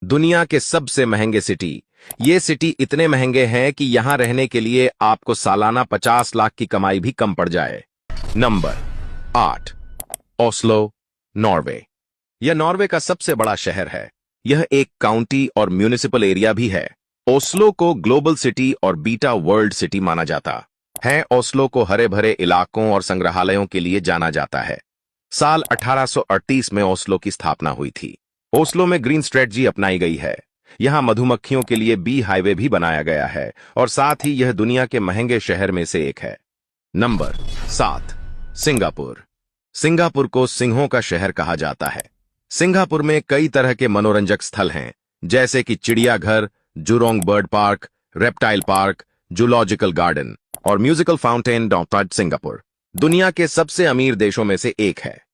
दुनिया के सबसे महंगे सिटी। ये सिटी इतने महंगे हैं कि यहां रहने के लिए आपको सालाना 50 लाख की कमाई भी कम पड़ जाए। Number 8, Oslo, Norway. यह नॉर्वे का सबसे बड़ा शहर है। यह एक काउंटी और म्यूनिसिपल एरिया भी है। ओस्लो को ग्लोबल सिटी और बीटा वर्ल्ड सिटी माना जाता है। ओस्लो को हरे भरे इलाकों और संग्रहालयों के लिए जाना जाता है। साल 1838 में ओस्लो की स्थापना हुई थी। ओस्लो में ग्रीन स्ट्रेटजी अपनाई गई है। यहां मधुमक्खियों के लिए बी हाईवे भी बनाया गया है और साथ ही यह दुनिया के महंगे शहर में से एक है। Number 7, Singapore. सिंगापुर को सिंहों का शहर कहा जाता है। सिंगापुर में कई तरह के मनोरंजक स्थल हैं, जैसे कि चिड़ियाघर, Zhurong bird park, reptile park, zoological garden और म्यूजिकल फाउंटेन डॉट सिंगापुर दुनिया के सबसे अमीर देशों में से एक है।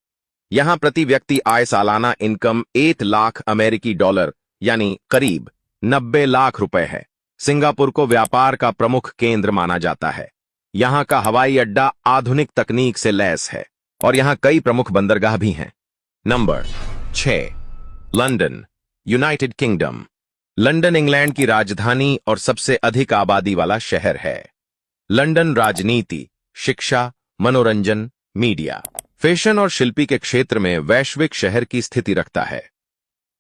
यहां प्रति व्यक्ति आय सालाना इनकम 8 लाख अमेरिकी डॉलर यानी करीब 90 लाख रुपए है। सिंगापुर को व्यापार का प्रमुख केंद्र माना जाता है। यहां का हवाई अड्डा आधुनिक तकनीक से लैस है और यहां कई प्रमुख बंदरगाह भी हैं। Number 6, London, United kingdom. London England की राजधानी और सबसे अधिक आबादी वाला शहर है। लंदन राजनीति, शिक्षा, मनोरंजन, मीडिया, फैशन और शिल्पी के क्षेत्र में वैश्विक शहर की स्थिति रखता है।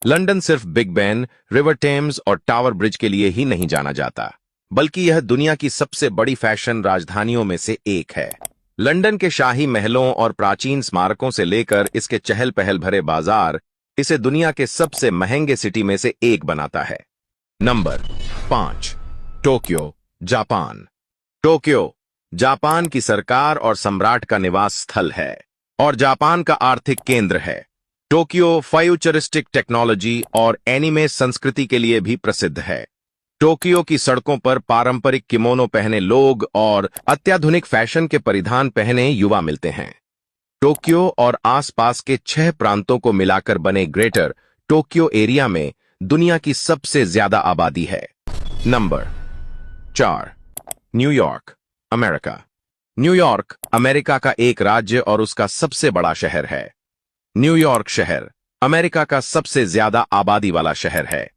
लंदन सिर्फ बिग बेन, रिवर टेम्स और टावर ब्रिज के लिए ही नहीं जाना जाता, बल्कि यह दुनिया की सबसे बड़ी फैशन राजधानियों में से एक है। लंदन के शाही महलों और प्राचीन स्मारकों से लेकर इसके चहल पहल भरे बाजार इसे दुनिया के सबसे महंगे सिटी में से एक बनाता है। Number 5, Tokyo, Japan. Tokyo Japan की सरकार और सम्राट का निवास स्थल है और जापान का आर्थिक केंद्र है। टोक्यो फ्यूचरिस्टिक टेक्नोलॉजी और एनिमे संस्कृति के लिए भी प्रसिद्ध है। टोक्यो की सड़कों पर पारंपरिक किमोनो पहने लोग और अत्याधुनिक फैशन के परिधान पहने युवा मिलते हैं। टोक्यो और आसपास के 6 प्रांतों को मिलाकर बने ग्रेटर टोक्यो एरिया में दुनिया की सबसे ज्यादा आबादी है। Number 4, New York, America. New York America का एक राज्य और उसका सबसे बड़ा शहर है। न्यूयॉर्क शहर अमेरिका का सबसे ज्यादा आबादी वाला शहर है।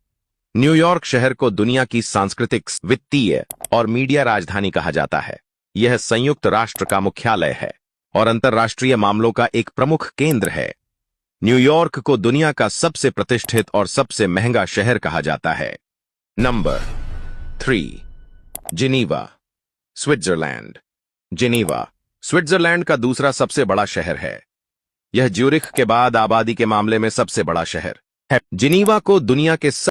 न्यूयॉर्क शहर को दुनिया की सांस्कृतिक, वित्तीय और मीडिया राजधानी कहा जाता है। यह संयुक्त राष्ट्र का मुख्यालय है और अंतर्राष्ट्रीय मामलों का एक प्रमुख केंद्र है। न्यूयॉर्क को दुनिया का सबसे प्रतिष्ठित और सबसे महंगा शहर कहा जाता है। Number 3, Geneva, Switzerland. Geneva Switzerland का दूसरा सबसे बड़ा शहर है। यह ज्यूरिख के बाद आबादी के मामले में सबसे बड़ा शहर है। जिनीवा को दुनिया के